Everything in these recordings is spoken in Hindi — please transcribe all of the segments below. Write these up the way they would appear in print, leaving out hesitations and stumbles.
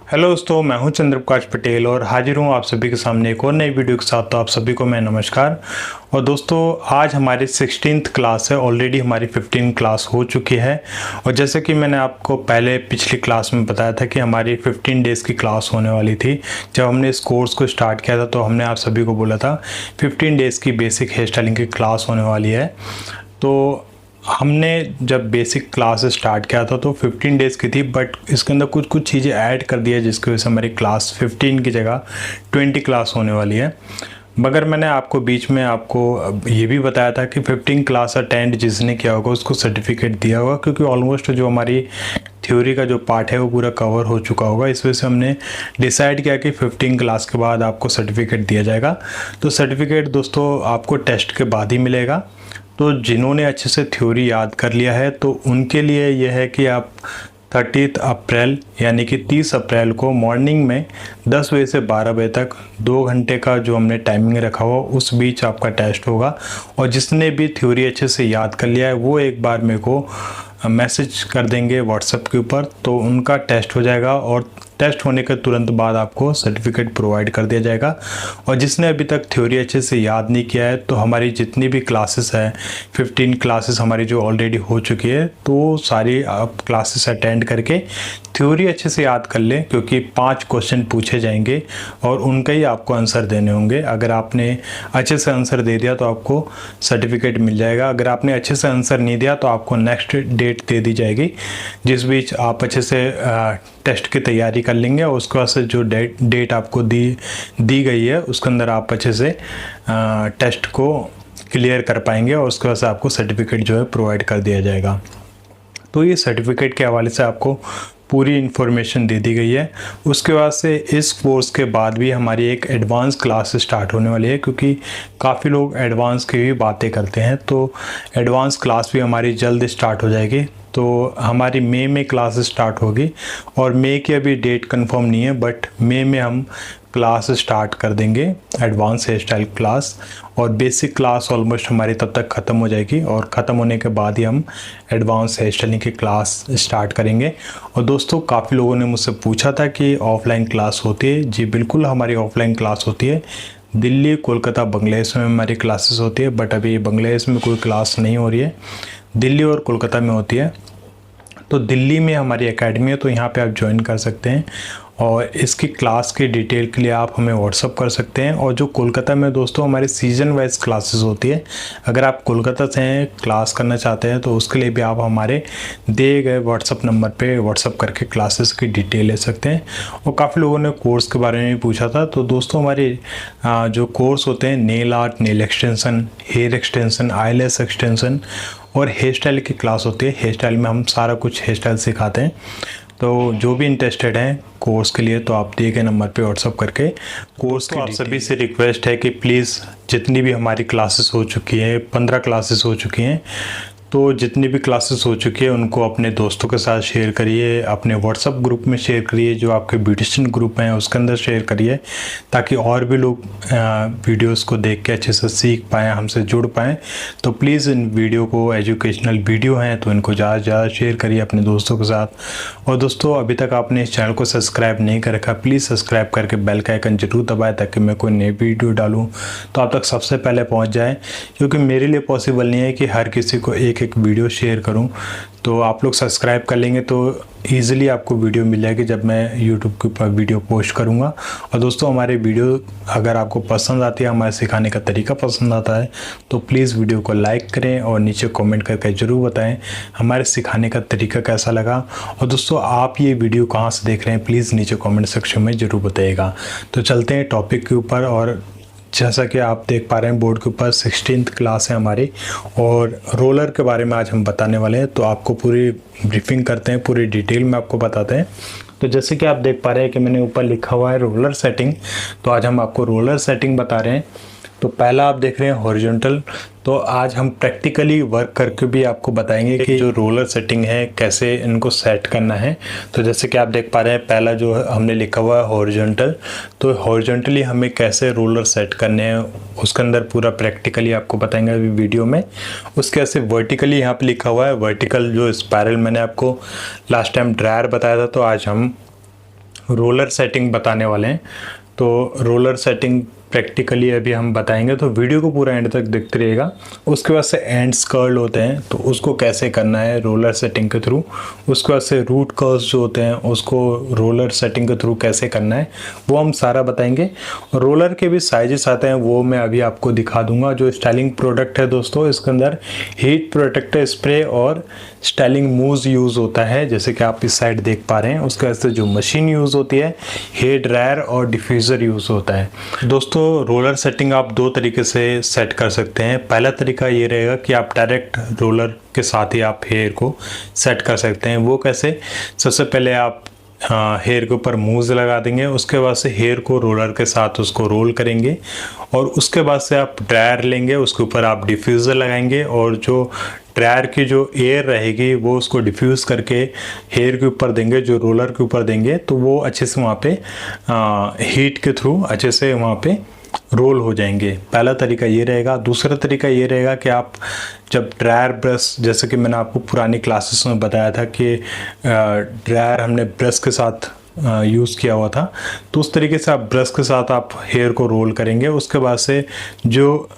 हेलो दोस्तों, मैं हूं चंद्र प्रकाश पटेल और हाजिर हूं आप सभी के सामने एक और नई वीडियो के साथ। तो आप सभी को मैं नमस्कार। और दोस्तों, आज हमारी 16th क्लास है। ऑलरेडी हमारी 15 क्लास हो चुकी है। और जैसे कि मैंने आपको पहले पिछली क्लास में बताया था कि हमारी 15 डेज़ की क्लास होने वाली थी। जब हमने इस कोर्स को स्टार्ट किया था तो हमने आप सभी को बोला था 15 डेज़ की बेसिक हेयर स्टाइलिंग की क्लास होने वाली है। तो हमने जब बेसिक क्लास स्टार्ट किया था तो 15 डेज़ की थी, बट इसके अंदर कुछ कुछ चीज़ें ऐड कर दिया जिसकी वजह से हमारी क्लास 15 की जगह 20 क्लास होने वाली है। मगर मैंने आपको बीच में आपको ये भी बताया था कि 15 क्लास अटेंड जिसने किया होगा उसको सर्टिफिकेट दिया होगा, क्योंकि ऑलमोस्ट जो हमारी थ्योरी का जो पार्ट है वो पूरा कवर हो चुका होगा। इस वजह से हमने डिसाइड किया कि 15 क्लास के बाद आपको सर्टिफिकेट दिया जाएगा। तो सर्टिफिकेट दोस्तों आपको टेस्ट के बाद ही मिलेगा। तो जिन्होंने अच्छे से थ्योरी याद कर लिया है तो उनके लिए यह है कि आप 30 अप्रैल यानी कि 30 अप्रैल को मॉर्निंग में 10 बजे से 12 बजे तक 2 घंटे का जो हमने टाइमिंग रखा हुआ उस बीच आपका टेस्ट होगा। और जिसने भी थ्योरी अच्छे से याद कर लिया है वो एक बार मेरे को मैसेज कर देंगे व्हाट्सएप के ऊपर, तो उनका टेस्ट हो जाएगा और टेस्ट होने के तुरंत बाद आपको सर्टिफिकेट प्रोवाइड कर दिया जाएगा। और जिसने अभी तक थ्योरी अच्छे से याद नहीं किया है तो हमारी जितनी भी क्लासेस है 15 क्लासेस हमारी जो ऑलरेडी हो चुकी है, तो सारी आप क्लासेस अटेंड करके थ्योरी अच्छे से याद कर लें, क्योंकि 5 क्वेश्चन पूछे जाएंगे और उनका ही आपको आंसर देने होंगे। अगर आपने अच्छे से आंसर दे दिया तो आपको सर्टिफिकेट मिल जाएगा। अगर आपने अच्छे से आंसर नहीं दिया तो आपको नेक्स्ट डेट दे दी जाएगी, जिस बीच आप अच्छे से टेस्ट की तैयारी कर लेंगे और उसके बाद से जो डेट आपको दी गई है उसके अंदर आप अच्छे से टेस्ट को क्लियर कर पाएंगे और उसके बाद से आपको सर्टिफिकेट जो है प्रोवाइड कर दिया जाएगा। तो ये सर्टिफिकेट के हवाले से आपको पूरी इन्फॉर्मेशन दे दी गई है। उसके बाद से इस कोर्स के बाद भी हमारी एक एडवांस क्लास स्टार्ट होने वाली है, क्योंकि काफ़ी लोग एडवांस की भी बातें करते हैं। तो एडवांस क्लास भी हमारी जल्द स्टार्ट हो जाएगी। तो हमारी मई में क्लास स्टार्ट होगी और मई की अभी डेट कंफर्म नहीं है, बट मई में हम क्लास स्टार्ट कर देंगे एडवांस हेयर स्टाइल क्लास। और बेसिक क्लास ऑलमोस्ट हमारी तब तक ख़त्म हो जाएगी और ख़त्म होने के बाद ही हम एडवांस हेयर स्टाइलिंग की क्लास स्टार्ट करेंगे। और दोस्तों, काफ़ी लोगों ने मुझसे पूछा था कि ऑफ़लाइन क्लास होती है। जी बिल्कुल, हमारी ऑफ़लाइन क्लास होती है। दिल्ली, कोलकाता, बांग्लादेश में हमारी क्लासेस होती है, बट अभी बांग्लादेश में कोई क्लास नहीं हो रही है, दिल्ली और कोलकाता में होती है। तो दिल्ली में हमारी एकेडमी है, तो यहाँ पे आप ज्वाइन कर सकते हैं और इसकी क्लास की डिटेल के लिए आप हमें व्हाट्सअप कर सकते हैं। और जो कोलकाता में दोस्तों हमारी सीज़न वाइज क्लासेस होती है, अगर आप कोलकाता से क्लास करना चाहते हैं तो उसके लिए भी आप हमारे दिए गए व्हाट्सअप नंबर पे व्हाट्सअप करके क्लासेस की डिटेल ले सकते हैं। और काफ़ी लोगों ने कोर्स के बारे में भी पूछा था। तो दोस्तों, हमारे जो कोर्स होते हैं nail art, nail extension, hair extension, eyelash extension और हेयर स्टाइल की क्लास होती है। हेयर स्टाइल में हम सारा कुछ हेयर स्टाइल सिखाते हैं। तो जो भी इंटरेस्टेड हैं कोर्स के लिए तो आप दिए गए नंबर पे व्हाट्सअप करके कोर्स की आप सभी से रिक्वेस्ट है कि प्लीज़ जितनी भी हमारी क्लासेस हो चुकी हैं, 15 क्लासेस हो चुकी हैं, तो जितनी भी क्लासेस हो चुकी है उनको अपने दोस्तों के साथ शेयर करिए, अपने व्हाट्सअप ग्रुप में शेयर करिए, जो आपके ब्यूटिशियन ग्रुप हैं उसके अंदर शेयर करिए, ताकि और भी लोग वीडियोस को देख के अच्छे से सीख पाएँ, हमसे जुड़ पाएँ। तो प्लीज़ इन वीडियो को, एजुकेशनल वीडियो हैं तो इनको ज़्यादा से ज़्यादा शेयर करिए अपने दोस्तों के साथ। और दोस्तों, अभी तक आपने इस चैनल को सब्सक्राइब नहीं कर रखा, प्लीज़ सब्सक्राइब करके बेल का आइकन जरूर दबाएँ, ताकि मैं कोई नई वीडियो डालूँ तो आप तक सबसे पहले पहुँच जाए। क्योंकि मेरे लिए पॉसिबल नहीं है कि हर किसी को एक वीडियो शेयर करूं। तो आप लोग सब्सक्राइब कर लेंगे तो ईज़िली आपको वीडियो मिल जाएगी जब मैं यूट्यूब के ऊपर वीडियो पोस्ट करूंगा। और दोस्तों, हमारे वीडियो अगर आपको पसंद आती है, हमारे सिखाने का तरीका पसंद आता है, तो प्लीज़ वीडियो को लाइक करें और नीचे कमेंट करके ज़रूर बताएं हमारे सिखाने का तरीका कैसा लगा। और दोस्तों, आप ये वीडियो कहाँ से देख रहे हैं प्लीज़ नीचे कमेंट सेक्शन में ज़रूर बताइएगा। तो चलते हैं टॉपिक के ऊपर। और जैसा कि आप देख पा रहे हैं बोर्ड के ऊपर 16th क्लास है हमारी, और रोलर के बारे में आज हम बताने वाले हैं। तो आपको पूरी ब्रीफिंग करते हैं, पूरी डिटेल में आपको बताते हैं। तो जैसे कि आप देख पा रहे हैं कि मैंने ऊपर लिखा हुआ है रोलर सेटिंग, तो आज हम आपको रोलर सेटिंग बता रहे हैं। तो पहला आप देख रहे हैं हॉरिजॉन्टल। तो आज हम प्रैक्टिकली वर्क करके भी आपको बताएंगे कि जो रोलर सेटिंग है कैसे इनको सेट करना है। तो जैसे कि आप देख पा रहे हैं पहला जो हमने लिखा हुआ है हॉरिजॉन्टल, तो हॉरिजॉन्टली हमें कैसे रोलर सेट करने हैं उसके अंदर पूरा प्रैक्टिकली आपको बताएंगे अभी वीडियो में। उसके ऐसे वर्टिकली यहाँ पे लिखा हुआ है वर्टिकल जो स्पायरल, मैंने आपको लास्ट टाइम ड्रायर बताया था, तो आज हम रोलर सेटिंग बताने वाले हैं। तो रोलर सेटिंग प्रैक्टिकली अभी हम बताएंगे, तो वीडियो को पूरा एंड तक देखते रहिएगा। उसके बाद से एंड्स कर्ल होते हैं तो उसको कैसे करना है रोलर सेटिंग के थ्रू। उसके बाद से रूट कर्ल्स जो होते हैं उसको रोलर सेटिंग के थ्रू कैसे करना है वो हम सारा बताएंगे। रोलर के भी साइजेस आते हैं वो मैं अभी आपको दिखा दूंगा। जो स्टाइलिंग प्रोडक्ट है दोस्तों, इसके अंदर हीट प्रोटेक्टर स्प्रे और स्टाइलिंग मूव्स यूज़ होता है, जैसे कि आप इस साइड देख पा रहे हैं। उसके बाद से जो मशीन यूज़ होती है, हेयर ड्रायर और डिफ्यूज़र यूज़ होता है। दोस्तों रोलर सेटिंग आप दो तरीके से सेट कर सकते हैं। पहला तरीका ये रहेगा कि आप डायरेक्ट रोलर के साथ ही आप हेयर को सेट कर सकते हैं। वो कैसे? सबसे पहले आप हेयर के ऊपर मूव्स लगा देंगे, उसके बाद से हेयर को रोलर के साथ उसको रोल करेंगे और उसके बाद से आप ड्रायर लेंगे, उसके ऊपर आप डिफ्यूज़र लगाएंगे और जो ड्रायर की जो एयर रहेगी वो उसको डिफ्यूज़ करके हेयर के ऊपर देंगे, जो रोलर के ऊपर देंगे, तो वो अच्छे से वहाँ पे हीट के थ्रू अच्छे से वहाँ पे रोल हो जाएंगे। पहला तरीका ये रहेगा। दूसरा तरीका ये रहेगा कि आप जब ड्रायर ब्रश, जैसे कि मैंने आपको पुरानी क्लासेस में बताया था कि ड्रायर हमने ब्रश के साथ यूज़ किया हुआ था, तो उस तरीके से आप ब्रश के साथ आप हेयर को रोल करेंगे। उसके बाद से जो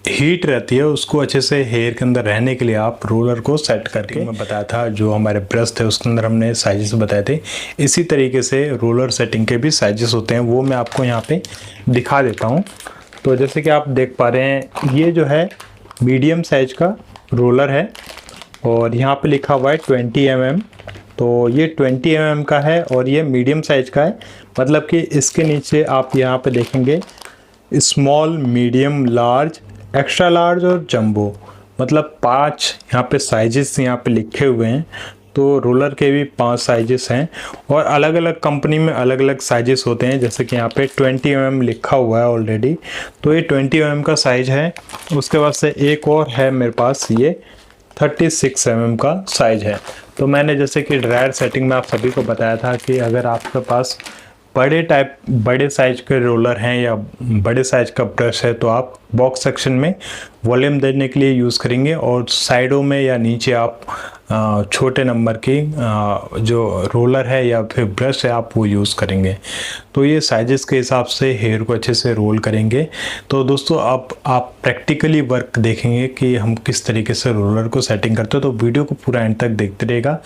हीट रहती है उसको अच्छे से हेयर के अंदर रहने के लिए आप रोलर को सेट करके, मैं बताया था जो हमारे ब्रश थे उसके अंदर हमने साइजेस बताए थे, इसी तरीके से रोलर सेटिंग के भी साइजेस होते हैं, वो मैं आपको यहाँ पे दिखा देता हूँ। तो जैसे कि आप देख पा रहे हैं ये जो है मीडियम साइज का रोलर है और यहाँ पे लिखा हुआ है 20 mm। तो ये 20 mm का है और ये मीडियम साइज का है, मतलब कि इसके नीचे आप यहाँ पे देखेंगे small, medium, large, extra large और जंबो, मतलब 5 यहाँ पे साइजेस यहाँ पे लिखे हुए हैं। तो रोलर के भी 5 साइजेस हैं और अलग अलग कंपनी में अलग अलग साइजेस होते हैं। जैसे कि यहाँ पे 20 mm लिखा हुआ है ऑलरेडी, तो ये 20 mm का साइज है। उसके बाद से एक और है मेरे पास, ये 36 mm का साइज है। तो मैंने जैसे कि ड्रायर सेटिंग में आप सभी को बताया था कि अगर आपके पास बड़े साइज के रोलर हैं या बड़े साइज का ब्रश है तो आप बॉक्स सेक्शन में वॉल्यूम देने के लिए यूज़ करेंगे और साइडों में या नीचे आप छोटे नंबर की जो रोलर है या फिर ब्रश है आप वो यूज़ करेंगे। तो ये साइजेस के हिसाब से हेयर को अच्छे से रोल करेंगे। तो दोस्तों अब आप प्रैक्टिकली वर्क देखेंगे कि हम किस तरीके से रोलर को सेटिंग करते हैं। तो वीडियो को पूरा एंड तक देखते रहेगा।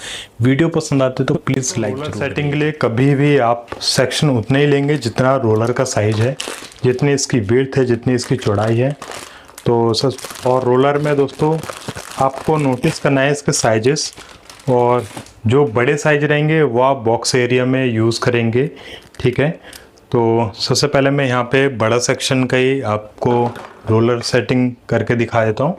वीडियो पसंद आते तो प्लीज़ लाइक। रोलर सेटिंग के लिए कभी भी आप सेक्शन उतना ही लेंगे जितना रोलर का साइज है, जितनी इसकी विड्थ है, जितनी इसकी चौड़ाई है। तो सर, और रोलर में दोस्तों आपको नोटिस करना है इसके साइजेस, और जो बड़े साइज रहेंगे वो आप बॉक्स एरिया में यूज़ करेंगे, ठीक है। तो सबसे पहले मैं यहाँ पे बड़ा सेक्शन का ही आपको रोलर सेटिंग करके दिखा देता हूँ।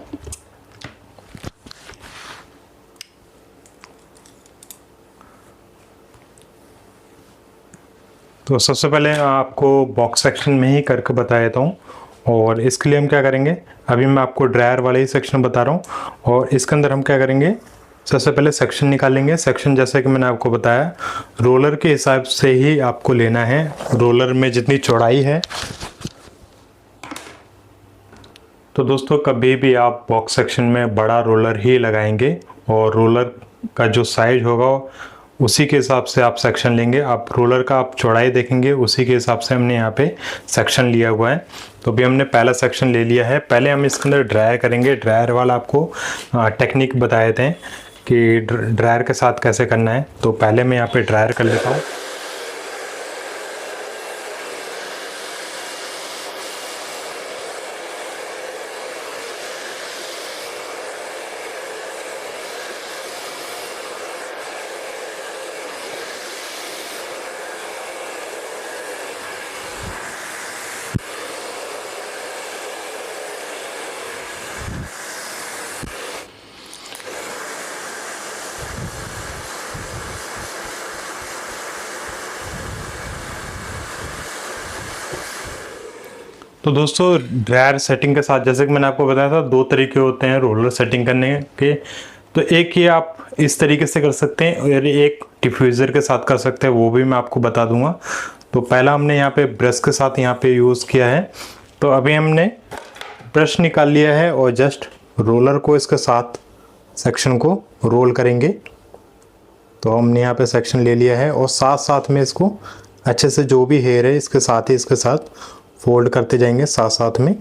तो सबसे पहले आपको बॉक्स सेक्शन में ही करके बता देता हूँ। और इसके लिए हम क्या करेंगे, अभी मैं आपको ड्रायर वाला ही सेक्शन बता रहा हूँ और इसके अंदर हम क्या करेंगे, सबसे पहले सेक्शन निकालेंगे। सेक्शन जैसे कि मैंने आपको बताया रोलर के हिसाब से ही आपको लेना है। रोलर में जितनी चौड़ाई है, तो दोस्तों कभी भी आप बॉक्स सेक्शन में बड़ा रोलर ही लगाएंगे और रोलर का जो साइज होगा उसी के हिसाब से आप सेक्शन लेंगे। आप रोलर का आप चौड़ाई देखेंगे, उसी के हिसाब से हमने यहाँ पे सेक्शन लिया हुआ है। तो अभी हमने पहला सेक्शन ले लिया है। पहले हम इसके अंदर ड्रायर करेंगे। ड्रायर वाला आपको टेक्निक बताए थे कि ड्रायर के साथ कैसे करना है। तो पहले मैं यहाँ पे ड्रायर कर लेता हूँ। तो दोस्तों ड्रायर सेटिंग के साथ जैसे कि मैंने आपको बताया था 2 तरीके होते हैं रोलर सेटिंग करने के। तो एक ये आप इस तरीके से कर सकते हैं और एक डिफ्यूज़र के साथ कर सकते हैं, वो भी मैं आपको बता दूंगा। तो पहला हमने यहाँ पे ब्रश के साथ यहाँ पे यूज़ किया है। तो अभी हमने ब्रश निकाल लिया है और जस्ट रोलर को इसके साथ सेक्शन को रोल करेंगे। तो हमने यहाँ पे सेक्शन ले लिया है और साथ साथ में इसको अच्छे से जो भी हेयर है इसके साथ ही इसके साथ फोल्ड करते जाएंगे साथ साथ में,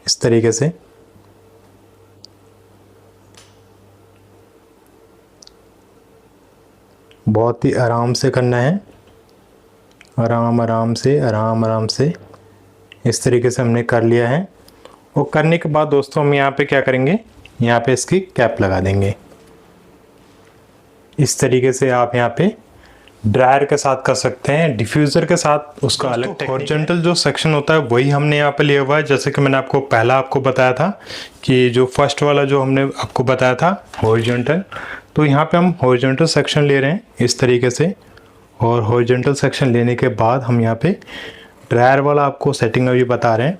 इस तरीके से। बहुत ही आराम से करना है, आराम आराम से, आराम आराम से। इस तरीके से हमने कर लिया है। और करने के बाद दोस्तों हम यहाँ पे क्या करेंगे, यहाँ पे इसकी कैप लगा देंगे। इस तरीके से आप यहाँ पे ड्रायर के साथ कर सकते हैं, डिफ्यूज़र के साथ उसका अलग टेक्निक। हॉरिजॉन्टल जो सेक्शन होता है वही हमने यहाँ पे लिया हुआ है। जैसे कि मैंने आपको बताया था कि जो फर्स्ट वाला जो हमने आपको बताया था हॉरिजॉन्टल, तो यहाँ पे हम हॉरिजॉन्टल सेक्शन ले रहे हैं इस तरीके से। और हॉरिजॉन्टल सेक्शन लेने के बाद हम यहाँ पे ड्रायर वाला आपको सेटिंग अभी बता रहे हैं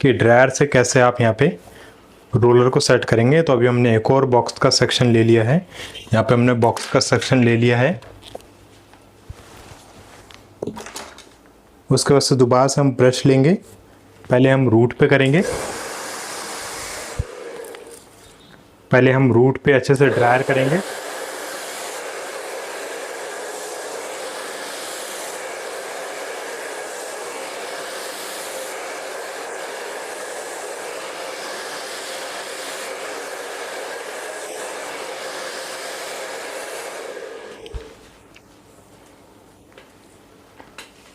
कि ड्रायर से कैसे आप यहाँ पे रोलर को सेट करेंगे। तो अभी हमने एक और बॉक्स का सेक्शन ले लिया है, यहाँ पे हमने बॉक्स का सेक्शन ले लिया है। उसके बाद से दोबारा से हम ब्रश लेंगे, पहले हम रूट पे करेंगे, पहले हम रूट पे अच्छे से ड्रायर करेंगे।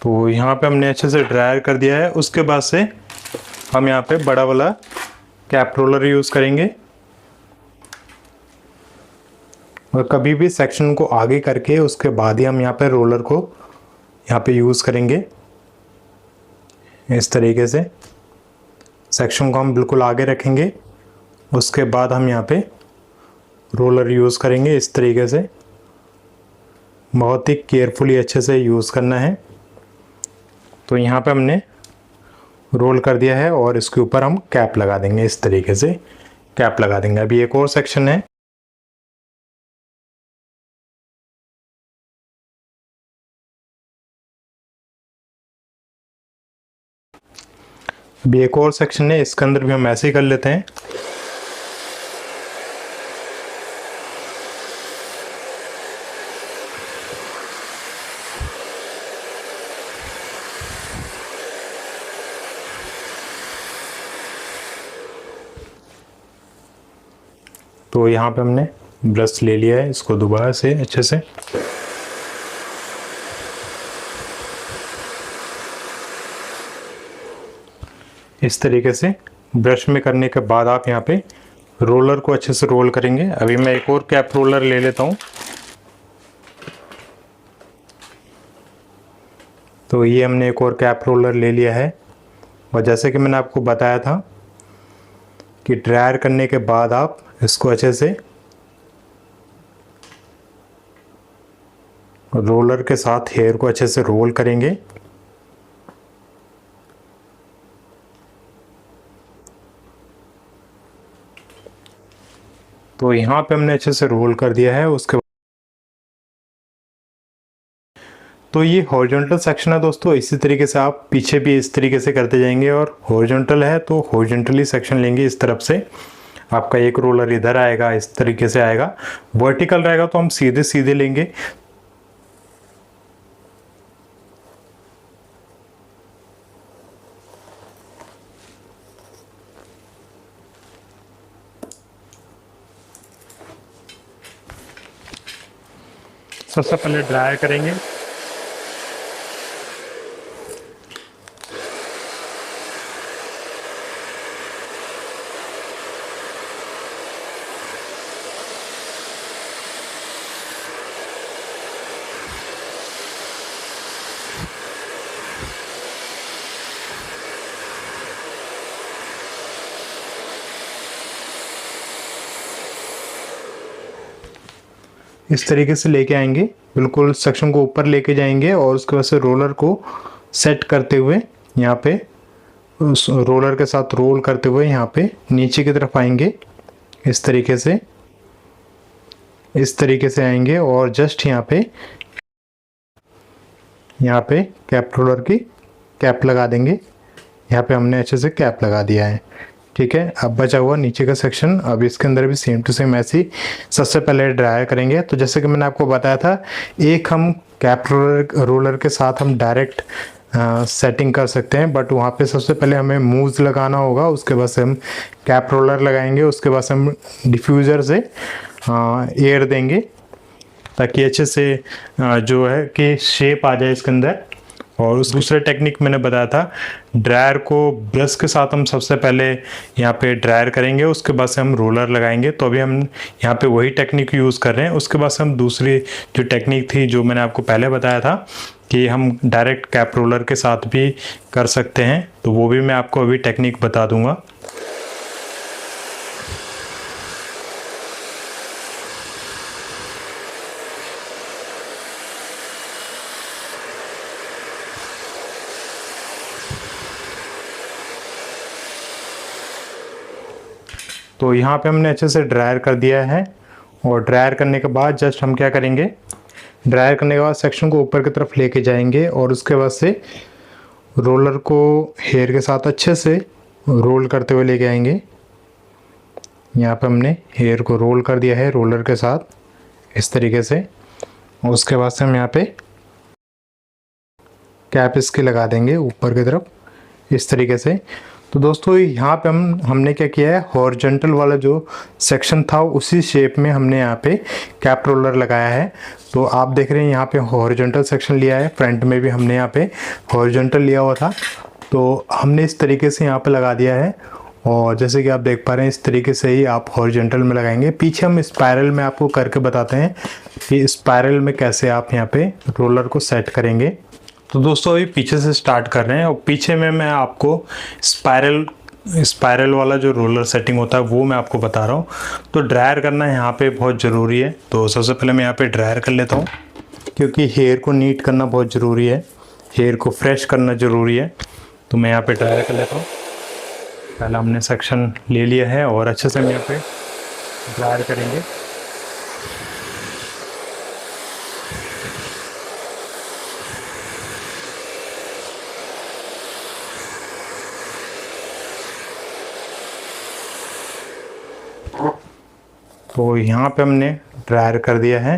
तो यहाँ पे हमने अच्छे से ड्रायर कर दिया है। उसके बाद से हम यहाँ पे बड़ा वाला कैप रोलर यूज़ करेंगे और कभी भी सेक्शन को आगे करके उसके बाद ही हम यहाँ पे रोलर को यहाँ पे यूज़ करेंगे। इस तरीके से सेक्शन को हम बिल्कुल आगे रखेंगे, उसके बाद हम यहाँ पे रोलर यूज़ करेंगे। इस तरीके से बहुत ही केयरफुली अच्छे से यूज़ करना है। तो यहाँ पे हमने रोल कर दिया है और इसके ऊपर हम कैप लगा देंगे, इस तरीके से कैप लगा देंगे। अभी एक और सेक्शन है, अभी एक और सेक्शन है, इसके अंदर भी हम ऐसे ही कर लेते हैं। तो यहाँ पे हमने ब्रश ले लिया है, इसको दोबारा से अच्छे से इस तरीके से ब्रश में करने के बाद आप यहाँ पे रोलर को अच्छे से रोल करेंगे। अभी मैं एक और कैप रोलर ले लेता हूँ। तो ये हमने एक और कैप रोलर ले लिया है और जैसे कि मैंने आपको बताया था कि ड्रायर करने के बाद आप इसको अच्छे से रोलर के साथ हेयर को अच्छे से रोल करेंगे। तो यहाँ पे हमने अच्छे से रोल कर दिया है। उसके तो ये हॉरिजॉन्टल सेक्शन है दोस्तों। इसी तरीके से आप पीछे भी इस तरीके से करते जाएंगे और हॉरिजॉन्टल है तो हॉरिजॉन्टली सेक्शन लेंगे। इस तरफ से आपका एक रोलर इधर आएगा, इस तरीके से आएगा। वर्टिकल रहेगा तो हम सीधे सीधे लेंगे। सबसे पहले ड्राई करेंगे। इस तरीके से लेके आएंगे, बिल्कुल सेक्शन को ऊपर लेके जाएंगे और उसके बाद से रोलर को सेट करते हुए यहाँ पे उस रोलर के साथ रोल करते हुए यहाँ पे नीचे की तरफ आएंगे। इस तरीके से आएंगे और जस्ट यहाँ पे कैप रोलर की कैप लगा देंगे। यहाँ पे हमने अच्छे से कैप लगा दिया है। ठीक है, अब बचा हुआ नीचे का सेक्शन, अब इसके अंदर भी सेम टू सेम ऐसे ही सबसे पहले ड्राई करेंगे। तो जैसे कि मैंने आपको बताया था, एक हम कैप रोलर के साथ हम डायरेक्ट सेटिंग कर सकते हैं, बट वहाँ पे सबसे पहले हमें मूव्स लगाना होगा, उसके बाद से हम कैप रोलर लगाएंगे, उसके बाद से हम डिफ्यूज़र से एयर देंगे ताकि अच्छे से जो है कि शेप आ जाए इसके अंदर। और उस दूसरे टेक्निक मैंने बताया था, ड्रायर को ब्रश के साथ हम सबसे पहले यहाँ पे ड्रायर करेंगे, उसके बाद से हम रोलर लगाएंगे। तो अभी हम यहाँ पे वही टेक्निक यूज़ कर रहे हैं। उसके बाद से हम दूसरी जो टेक्निक थी जो मैंने आपको पहले बताया था कि हम डायरेक्ट कैप रोलर के साथ भी कर सकते हैं, तो वो भी मैं आपको अभी टेक्निक बता दूंगा। तो यहाँ पे हमने अच्छे से ड्रायर कर दिया है, और ड्रायर करने के बाद जस्ट हम क्या करेंगे, ड्रायर करने के बाद सेक्शन को ऊपर की तरफ लेके जाएंगे और उसके बाद से रोलर को हेयर के साथ अच्छे से रोल करते हुए लेके आएंगे। यहाँ पे हमने हेयर को रोल कर दिया है रोलर के साथ इस तरीके से, और उसके बाद से हम यहाँ पे कैप इसके लगा देंगे ऊपर की तरफ इस तरीके से। तो दोस्तों यहाँ पे हमने क्या किया है, हॉरिजॉन्टल वाला जो सेक्शन था उसी शेप में हमने यहाँ पे कैप रोलर लगाया है। तो आप देख रहे हैं यहाँ पे हॉरिजॉन्टल सेक्शन लिया है, फ्रंट में भी हमने यहाँ पे हॉरिजॉन्टल लिया हुआ था, तो हमने इस तरीके से यहाँ पे लगा दिया है। और जैसे कि आप देख पा रहे हैं इस तरीके से ही आप हॉरिजॉन्टल में लगाएंगे। पीछे हम स्पाइरल में आपको करके बताते हैं कि स्पाइरल में कैसे आप यहाँ पे रोलर को सेट करेंगे। तो दोस्तों अभी पीछे से स्टार्ट कर रहे हैं, और पीछे में मैं आपको स्पाइरल वाला जो रोलर सेटिंग होता है वो मैं आपको बता रहा हूँ। तो ड्रायर करना यहाँ पे बहुत ज़रूरी है। तो सबसे पहले मैं यहाँ पे ड्रायर कर लेता हूँ, क्योंकि हेयर को नीट करना बहुत ज़रूरी है, हेयर को फ्रेश करना ज़रूरी है। तो मैं यहाँ पे ड्रायर कर लेता हूँ। पहले हमने सेक्शन ले लिया है और अच्छे से हम यहाँ पे ड्रायर करेंगे। तो यहाँ पे हमने ड्रायर कर दिया है।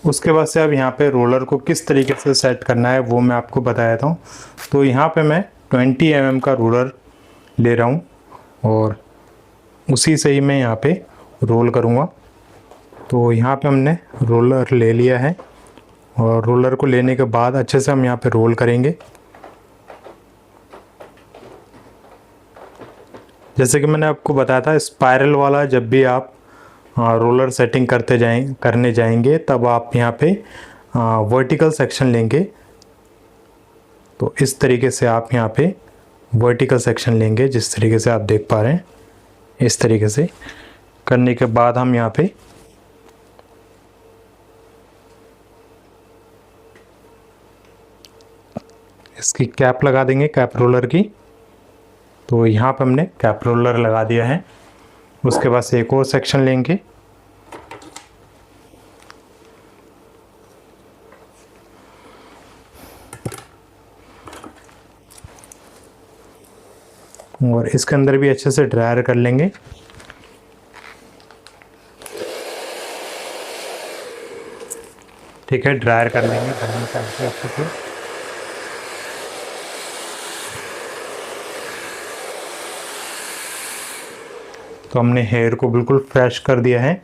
उसके बाद से अब यहाँ पे रोलर को किस तरीके से सेट करना है वो मैं आपको बता देता हूँ। तो यहाँ पे मैं 20 mm का रोलर ले रहा हूँ और उसी से ही मैं यहाँ पे रोल करूँगा। तो यहाँ पे हमने रोलर ले लिया है, और रोलर को लेने के बाद अच्छे से हम यहाँ पे रोल करेंगे। जैसे कि मैंने आपको बताया था, स्पाइरल वाला जब भी आप रोलर सेटिंग करने जाएंगे तब आप यहाँ पे वर्टिकल सेक्शन लेंगे। तो इस तरीके से आप यहाँ पे वर्टिकल सेक्शन लेंगे, जिस तरीके से आप देख पा रहे हैं। इस तरीके से करने के बाद हम यहाँ पे इसकी कैप लगा देंगे, कैप रोलर की। तो यहाँ पे हमने कैप रोलर लगा दिया है। उसके बाद से एक और सेक्शन लेंगे, और इसके अंदर भी अच्छे से ड्रायर कर लेंगे। ठीक है, ड्रायर कर लेंगे तो हमने हेयर को बिल्कुल फ्रेश कर दिया है।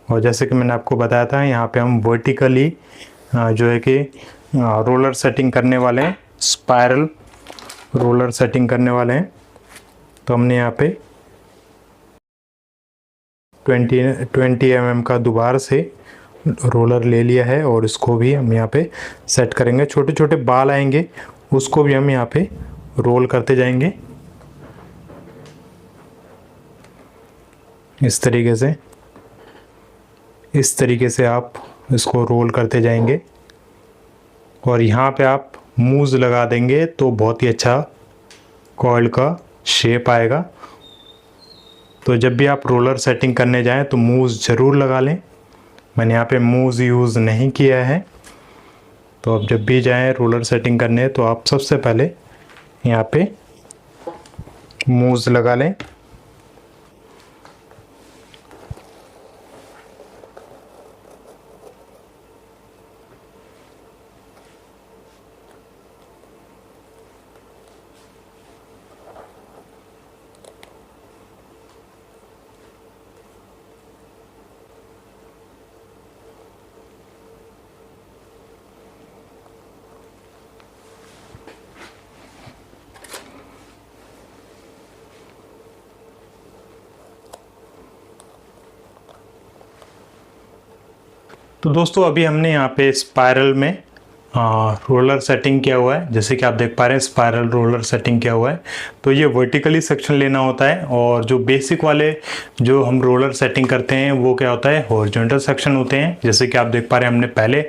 और जैसे कि मैंने आपको बताया था, यहाँ पे हम वर्टिकली जो है कि रोलर सेटिंग करने वाले हैं, स्पाइरल रोलर सेटिंग करने वाले हैं। तो हमने यहाँ पे 20 mm का दोबारा से रोलर ले लिया है, और इसको भी हम यहाँ पे सेट करेंगे। छोटे छोटे बाल आएंगे उसको भी हम यहाँ पे रोल करते जाएंगे इस तरीके से आप इसको रोल करते जाएंगे। और यहाँ पे आप मूव्स लगा देंगे तो बहुत ही अच्छा कॉइल का शेप आएगा। तो जब भी आप रोलर सेटिंग करने जाएं तो मूव्स ज़रूर लगा लें। मैंने यहाँ पे मूव्स यूज़ नहीं किया है। तो आप जब भी जाएं रोलर सेटिंग करने तो आप सबसे पहले यहाँ पे मूव्स लगा लें। तो दोस्तों अभी हमने यहाँ पे स्पायरल में रोलर सेटिंग किया हुआ है, जैसे कि आप देख पा रहे हैं स्पायरल रोलर सेटिंग किया हुआ है। तो ये वर्टिकली सेक्शन लेना होता है, और जो बेसिक वाले जो हम रोलर सेटिंग करते हैं वो क्या होता है, हॉरिजॉन्टल सेक्शन होते हैं। जैसे कि आप देख पा रहे हैं हमने पहले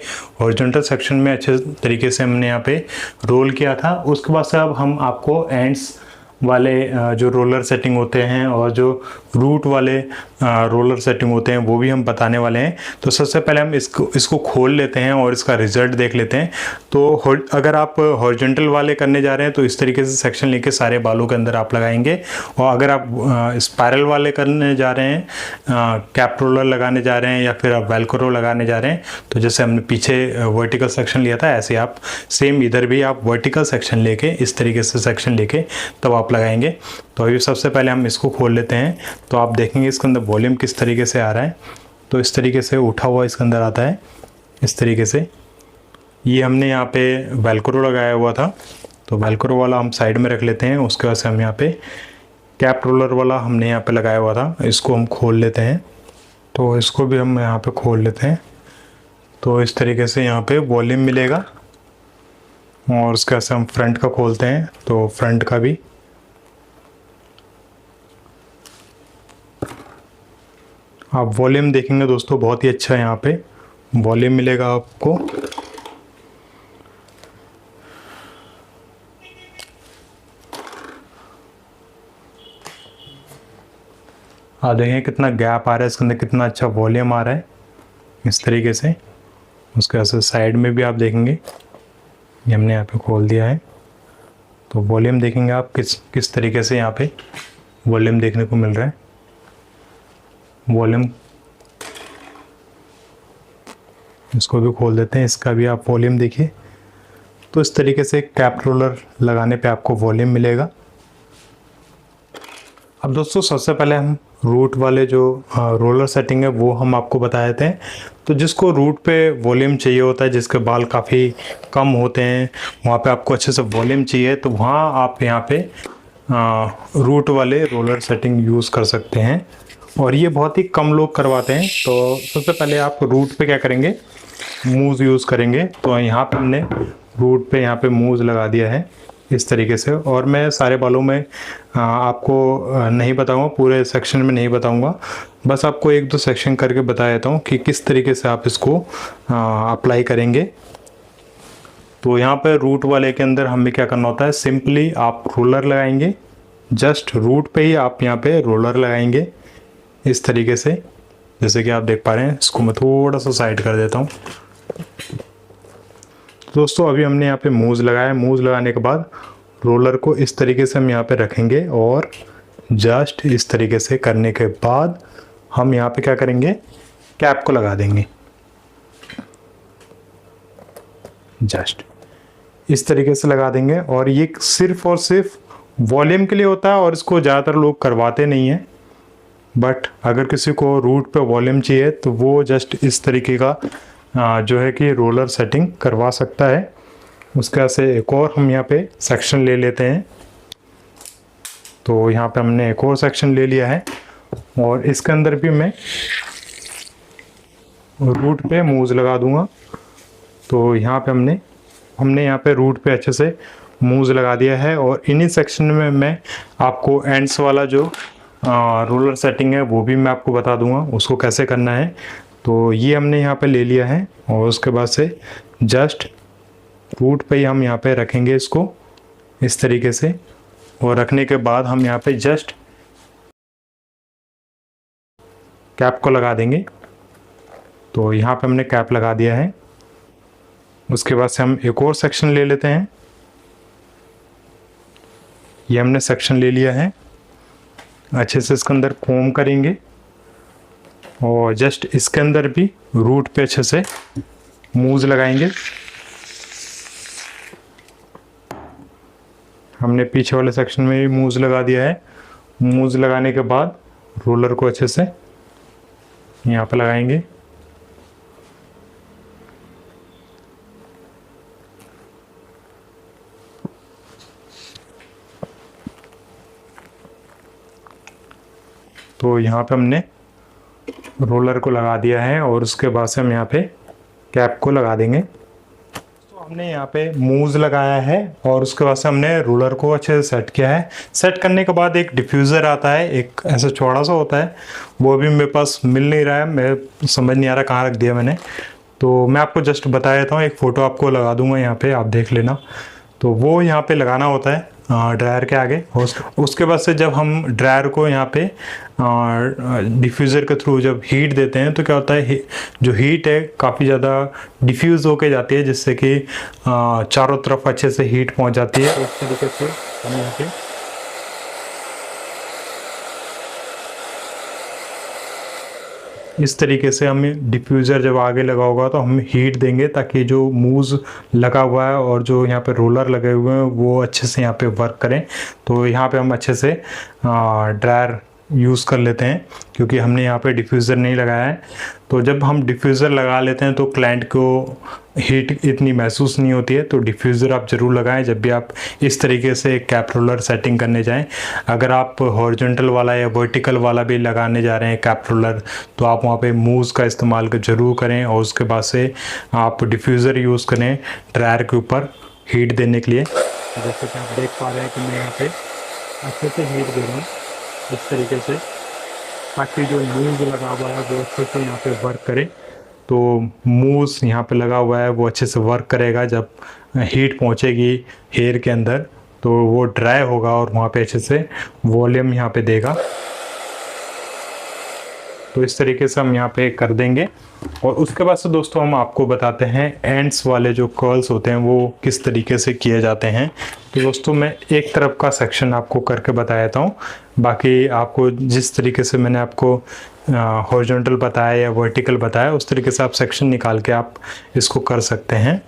हॉरिजॉन्टल सेक्शन में अच्छे तरीके से हमने यहाँ पे रोल किया था। उसके बाद से अब हम आपको एंड्स वाले जो रोलर सेटिंग होते हैं और जो रूट वाले रोलर सेटिंग होते हैं वो भी हम बताने वाले हैं। तो सबसे पहले हम इसको खोल लेते हैं और इसका रिजल्ट देख लेते हैं। तो अगर आप हॉरिजॉन्टल वाले करने जा रहे हैं तो इस तरीके से सेक्शन लेके सारे बालों के अंदर आप लगाएंगे, और अगर आप स्पायरल वाले करने जा रहे हैं, कैप रोलर लगाने जा रहे हैं या फिर आप वेलक्रो लगाने जा रहे हैं, तो जैसे हमने पीछे वर्टिकल सेक्शन लिया था ऐसे आप सेम इधर भी आप वर्टिकल सेक्शन लेके इस तरीके से सेक्शन लेके तब आप लगाएंगे। तो अभी सबसे पहले हम इसको खोल लेते हैं। तो आप देखेंगे इसके अंदर वॉल्यूम किस तरीके से आ रहा है। तो इस तरीके से उठा हुआ इसके अंदर आता है, इस तरीके से। ये हमने यहाँ पे वेलक्रो लगाया हुआ था, तो वेलक्रो वाला हम साइड में रख लेते हैं। उसके बाद से हम यहाँ पे कैप रोलर वाला हमने यहाँ पे लगाया हुआ था, इसको हम खोल लेते हैं। तो इसको भी हम यहाँ पे खोल लेते हैं। तो इस तरीके से यहाँ पे वॉल्यूम मिलेगा, और उसके बाद से हम फ्रंट का खोलते हैं। तो फ्रंट का भी आप वॉल्यूम देखेंगे दोस्तों, बहुत ही अच्छा है, यहाँ पे वॉल्यूम मिलेगा आपको। आप देखें कितना गैप आ रहा है इसके अंदर, कितना अच्छा वॉल्यूम आ रहा है इस तरीके से। उसके बाद से साइड में भी आप देखेंगे, ये हमने यहाँ पे खोल दिया है। तो वॉल्यूम देखेंगे आप किस तरीके से यहाँ पे वॉल्यूम देखने को मिल रहा है। वॉल्यूम इसको भी खोल देते हैं, इसका भी आप वॉल्यूम देखिए। तो इस तरीके से कैप रोलर लगाने पे आपको वॉल्यूम मिलेगा। अब दोस्तों सबसे पहले हम रूट वाले जो रोलर सेटिंग है वो हम आपको बताए थे। तो जिसको रूट पे वॉल्यूम चाहिए होता है, जिसके बाल काफ़ी कम होते हैं, वहाँ पे आपको अच्छे से वॉल्यूम चाहिए, तो वहाँ आप यहाँ पे रूट वाले रोलर सेटिंग यूज़ कर सकते हैं, और ये बहुत ही कम लोग करवाते हैं। तो सबसे पहले आप रूट पे क्या करेंगे, मूव यूज़ करेंगे। तो यहाँ पे हमने रूट पे यहाँ पे मूव लगा दिया है इस तरीके से। और मैं सारे बालों में आपको नहीं बताऊंगा, पूरे सेक्शन में नहीं बताऊंगा, बस आपको एक दो सेक्शन करके बता देता हूँ कि किस तरीके से आप इसको अप्लाई करेंगे। तो यहाँ पे रूट वाले के अंदर हमें क्या करना होता है, सिंपली आप रोलर लगाएंगे, जस्ट रूट पे ही आप यहाँ पे रोलर लगाएंगे इस तरीके से, जैसे कि आप देख पा रहे हैं। इसको मैं थोड़ा सा साइड कर देता हूँ। दोस्तों अभी हमने यहाँ पे मूव लगाया। मूव लगाने के बाद रोलर को इस तरीके से हम यहाँ पे रखेंगे, और जस्ट इस तरीके से करने के बाद हम यहाँ पे क्या करेंगे, कैप को लगा देंगे। जस्ट इस तरीके से लगा देंगे, और ये सिर्फ और सिर्फ वॉल्यूम के लिए होता है, और इसको ज़्यादातर लोग करवाते नहीं हैं। बट अगर किसी को रूट पे वॉल्यूम चाहिए तो वो जस्ट इस तरीके का जो है कि रोलर सेटिंग करवा सकता है। उसके बाद से एक और हम यहाँ पे सेक्शन ले लेते हैं। तो यहाँ पे हमने एक और सेक्शन ले लिया है, और इसके अंदर भी मैं रूट पे मूव लगा दूंगा। तो यहाँ पे हमने यहाँ पे रूट पे अच्छे से मूव लगा दिया है, और इन्हीं सेक्शन में मैं आपको एंड्स वाला जो रोलर सेटिंग है वो भी मैं आपको बता दूंगा उसको कैसे करना है। तो ये हमने यहाँ पे ले लिया है, और उसके बाद से जस्ट रूट पे ही हम यहाँ पे रखेंगे इसको इस तरीके से, और रखने के बाद हम यहाँ पे जस्ट कैप को लगा देंगे। तो यहाँ पे हमने कैप लगा दिया है। उसके बाद से हम एक और सेक्शन ले लेते हैं। ये हमने सेक्शन ले लिया है, अच्छे से इसके अंदर कोम करेंगे, और जस्ट इसके अंदर भी रूट पे अच्छे से मूव लगाएंगे। हमने पीछे वाले सेक्शन में भी मूव लगा दिया है। मूव लगाने के बाद रोलर को अच्छे से यहाँ पे लगाएंगे। तो यहाँ पे हमने रोलर को लगा दिया है, और उसके बाद से हम यहाँ पे कैप को लगा देंगे। तो हमने यहाँ पे मूव्स लगाया है और उसके बाद से हमने रोलर को अच्छे से सेट किया है। सेट करने के बाद एक डिफ्यूज़र आता है, एक ऐसा चौड़ा सा होता है, वो अभी मेरे पास मिल नहीं रहा है, मैं समझ नहीं आ रहा कहाँ रख दिया मैंने। तो मैं आपको जस्ट बता देता हूँ, एक फ़ोटो आपको लगा दूंगा यहाँ पे, आप देख लेना। तो वो यहाँ पे लगाना होता है ड्रायर के आगे। उसके बाद से जब हम ड्रायर को यहाँ पे डिफ्यूज़र के थ्रू जब हीट देते हैं तो क्या होता है, जो हीट है काफ़ी ज़्यादा डिफ्यूज़ होके जाती है, जिससे कि चारों तरफ अच्छे से हीट पहुँच जाती है। तो इस तरीके से हम यहाँ पे इस तरीके से हम डिफ्यूज़र जब आगे लगा होगा तो हम हीट देंगे ताकि जो मूव्स लगा हुआ है और जो यहाँ पे रोलर लगे हुए हैं वो अच्छे से यहाँ पे वर्क करें। तो यहाँ पे हम अच्छे से ड्रायर यूज़ कर लेते हैं क्योंकि हमने यहाँ पे डिफ्यूज़र नहीं लगाया है। तो जब हम डिफ्यूज़र लगा लेते हैं तो क्लाइंट को हीट इतनी महसूस नहीं होती है। तो डिफ्यूज़र आप ज़रूर लगाएं जब भी आप इस तरीके से कैप रोलर सेटिंग करने जाएं। अगर आप हॉरिजॉन्टल वाला या वर्टिकल वाला भी लगाने जा रहे हैं कैप रोलर, तो आप वहाँ पे मूव्स का इस्तेमाल ज़रूर करें और उसके बाद से आप डिफ्यूज़र यूज़ करें ड्रायर के ऊपर हीट देने के लिए। जैसे कि आप देख पा रहे हैं कि मैं यहाँ पे अच्छे से हीट दे रहा हूँ इस तरीके से, ताकि जो मूव लगा हुआ है वो अच्छे से यहाँ पे वर्क करे। तो मूव्स यहाँ पे लगा हुआ है वो अच्छे से वर्क करेगा। जब हीट पहुँचेगी हेयर के अंदर तो वो ड्राई होगा और वहाँ पे अच्छे से वॉल्यूम यहाँ पे देगा। तो इस तरीके से हम यहाँ पे कर देंगे। और उसके बाद से दोस्तों हम आपको बताते हैं एंड्स वाले जो कर्ल्स होते हैं वो किस तरीके से किए जाते हैं। तो दोस्तों मैं एक तरफ का सेक्शन आपको करके बता देता हूँ, बाकी आपको जिस तरीके से मैंने आपको हॉरिजॉन्टल बताया या वर्टिकल बताया उस तरीके से आप सेक्शन निकाल के आप इसको कर सकते हैं।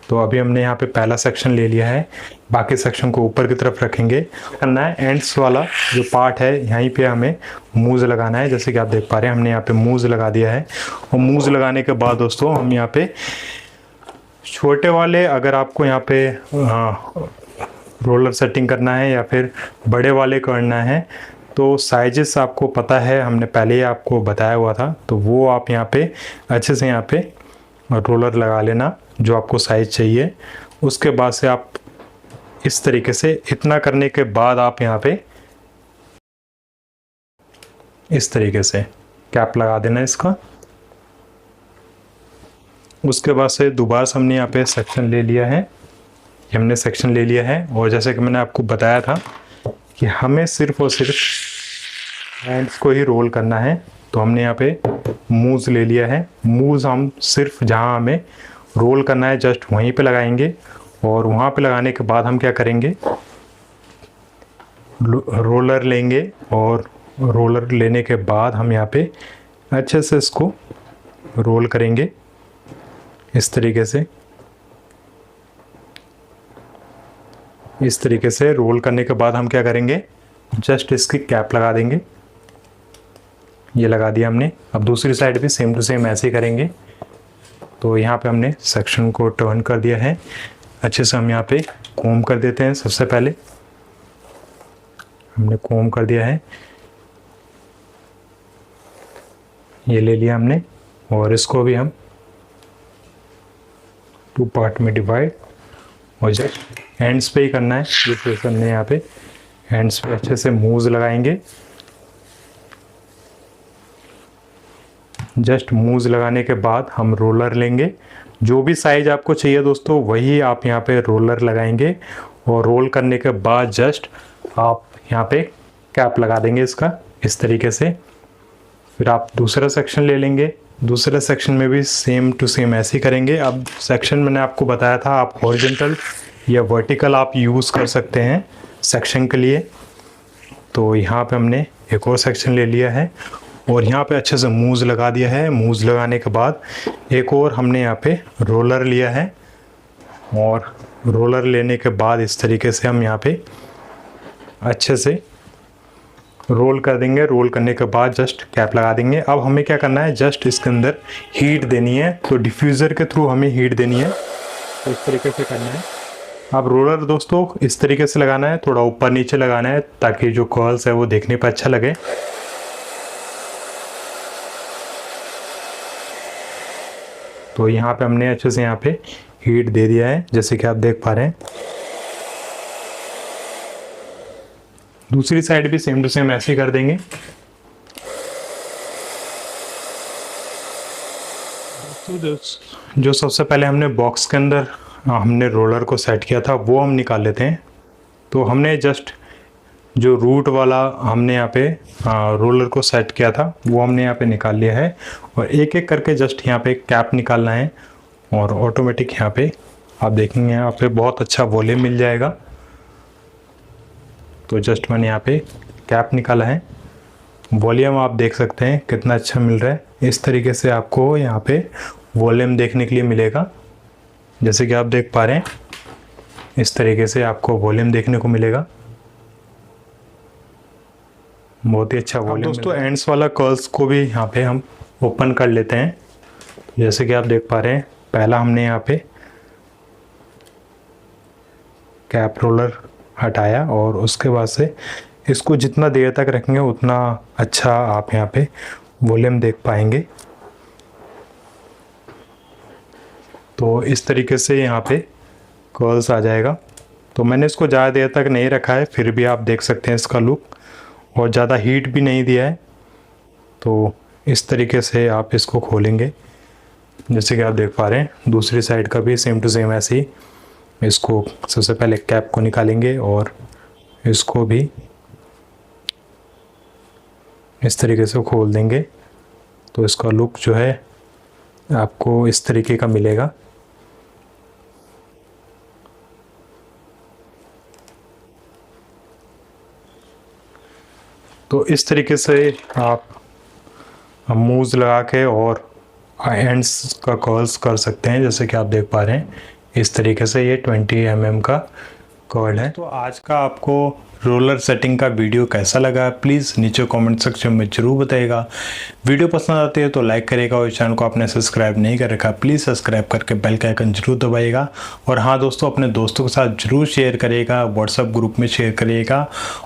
तो अभी हमने यहाँ पे पहला सेक्शन ले लिया है, बाकी सेक्शन को ऊपर की तरफ रखेंगे। करना है एंड्स वाला जो पार्ट है यहीं पे हमें मूव्स लगाना है। जैसे कि आप देख पा रहे हैं हमने यहाँ पे मूव्स लगा दिया है। और मूव्स लगाने के बाद दोस्तों हम यहाँ पे छोटे वाले, अगर आपको यहाँ पे रोलर सेटिंग करना है या फिर बड़े वाले करना है तो साइजेस आपको पता है, हमने पहले ही आपको बताया हुआ था। तो वो आप यहाँ पे अच्छे से यहाँ पे रोलर लगा लेना जो आपको साइज चाहिए। उसके बाद से आप इस तरीके से, इतना करने के बाद आप यहाँ पे इस तरीके से कैप लगा देना इसका। उसके बाद से दोबारा से हमने यहाँ पे सेक्शन ले लिया है, हमने सेक्शन ले लिया है। और जैसे कि मैंने आपको बताया था कि हमें सिर्फ और सिर्फ हैंड्स को ही रोल करना है। तो हमने यहाँ पे मूव्स ले लिया है। मूव्स हम सिर्फ जहाँ हमें रोल करना है जस्ट वहीं पे लगाएंगे। और वहाँ पे लगाने के बाद हम क्या करेंगे, रोलर लेंगे और रोलर लेने के बाद हम यहाँ पे अच्छे से इसको रोल करेंगे इस तरीके से। इस तरीके से रोल करने के बाद हम क्या करेंगे, जस्ट इसकी कैप लगा देंगे। ये लगा दिया हमने। अब दूसरी साइड भी सेम टू सेम ऐसे ही करेंगे। तो यहाँ पे हमने सेक्शन को टर्न कर दिया है। अच्छे से हम यहाँ पे कोम कर देते हैं। सबसे पहले हमने कोम कर दिया है, ये ले लिया हमने। और इसको भी हम 2 पार्ट में डिवाइड, और जस्ट हैंड्स पे ही करना है। जैसे हमने यहाँ पे हैंड्स पे अच्छे से मूव्स लगाएंगे। जस्ट मूव्स लगाने के बाद हम रोलर लेंगे। जो भी साइज आपको चाहिए दोस्तों वही आप यहाँ पे रोलर लगाएंगे। और रोल करने के बाद जस्ट आप यहाँ पे कैप लगा देंगे इसका इस तरीके से। फिर आप दूसरा सेक्शन ले लेंगे। दूसरे सेक्शन में भी सेम टू सेम ऐसे ही करेंगे। अब सेक्शन मैंने आपको बताया था आप हॉरिजॉन्टल या वर्टिकल आप यूज़ कर सकते हैं सेक्शन के लिए। तो यहाँ पे हमने एक और सेक्शन ले लिया है और यहाँ पे अच्छे से मूव्स लगा दिया है। मूव्स लगाने के बाद एक और हमने यहाँ पे रोलर लिया है। और रोलर लेने के बाद इस तरीके से हम यहाँ पे अच्छे से रोल कर देंगे। रोल करने के बाद जस्ट कैप लगा देंगे। अब हमें क्या करना है, जस्ट इसके अंदर हीट देनी है। तो डिफ्यूज़र के थ्रू हमें हीट देनी है। तो इस तरीके से करना है। अब रोलर दोस्तों इस तरीके से लगाना है, थोड़ा ऊपर नीचे लगाना है ताकि जो कर्ल्स है वो देखने पर अच्छा लगे। तो यहाँ पे हमने अच्छे से यहाँ पे हीट दे दिया है, जैसे कि आप देख पा रहे हैं। दूसरी साइड भी सेम टू सेम ऐसे ही कर देंगे। जो सबसे पहले हमने बॉक्स के अंदर हमने रोलर को सेट किया था वो हम निकाल लेते हैं। तो हमने जस्ट जो रूट वाला हमने यहाँ पे रोलर को सेट किया था वो हमने यहाँ पे निकाल लिया है, और एक एक करके जस्ट यहाँ पे कैप निकालना है, और ऑटोमेटिक यहाँ पे आप देखेंगे यहाँ पे बहुत अच्छा वॉल्यूम मिल जाएगा। तो जस्ट मैंने यहाँ पे कैप निकाला है, वॉल्यूम आप देख सकते हैं कितना अच्छा मिल रहा है। इस तरीके से आपको यहाँ पे वॉल्यूम देखने के लिए मिलेगा, जैसे कि आप देख पा रहे हैं। इस तरीके से आपको वॉल्यूम देखने को मिलेगा, बहुत ही अच्छा वॉल्यूम। दोस्तों एंड्स वाला कर्ल्स को भी यहाँ पे हम ओपन कर लेते हैं, जैसे कि आप देख पा रहे हैं। पहला हमने यहाँ पे कैप रोलर हटाया, और उसके बाद से इसको जितना देर तक रखेंगे उतना अच्छा आप यहाँ पे वॉल्यूम देख पाएंगे। तो इस तरीके से यहाँ पे कर्ल्स आ जाएगा। तो मैंने इसको ज़्यादा देर तक नहीं रखा है, फिर भी आप देख सकते हैं इसका लुक, और ज़्यादा हीट भी नहीं दिया है। तो इस तरीके से आप इसको खोलेंगे, जैसे कि आप देख पा रहे हैं। दूसरी साइड का भी सेम टू सेम ऐसे ही इसको सबसे पहले कैप को निकालेंगे, और इसको भी इस तरीके से खोल देंगे। तो इसका लुक जो है आपको इस तरीके का मिलेगा। तो इस तरीके से आप मूव्स लगा के और एंड्स का कर्ल्स कर सकते हैं, जैसे कि आप देख पा रहे हैं। इस तरीके से ये 20 mm का कर्ल है। तो आज का आपको रोलर सेटिंग का वीडियो कैसा लगा प्लीज़ नीचे कमेंट सेक्शन में ज़रूर बताइएगा। वीडियो पसंद आती है तो लाइक करेगा, और चैनल को आपने सब्सक्राइब नहीं कर रखा प्लीज़ सब्सक्राइब करके बेल का आइकन जरूर दबाइएगा। और हाँ दोस्तों, अपने दोस्तों के साथ ज़रूर शेयर करिएगा, व्हाट्सएप ग्रुप में शेयर करिएगा,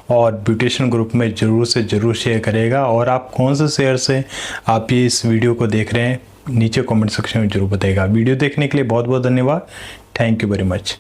और ब्यूटिशियन ग्रुप में ज़रूर से ज़रूर शेयर करिएगा। और आप कौन से शेयर से आप ये इस वीडियो को देख रहे हैं नीचे कमेंट सेक्शन में जरूर बताइएगा। वीडियो देखने के लिए बहुत बहुत धन्यवाद। Thank you very much.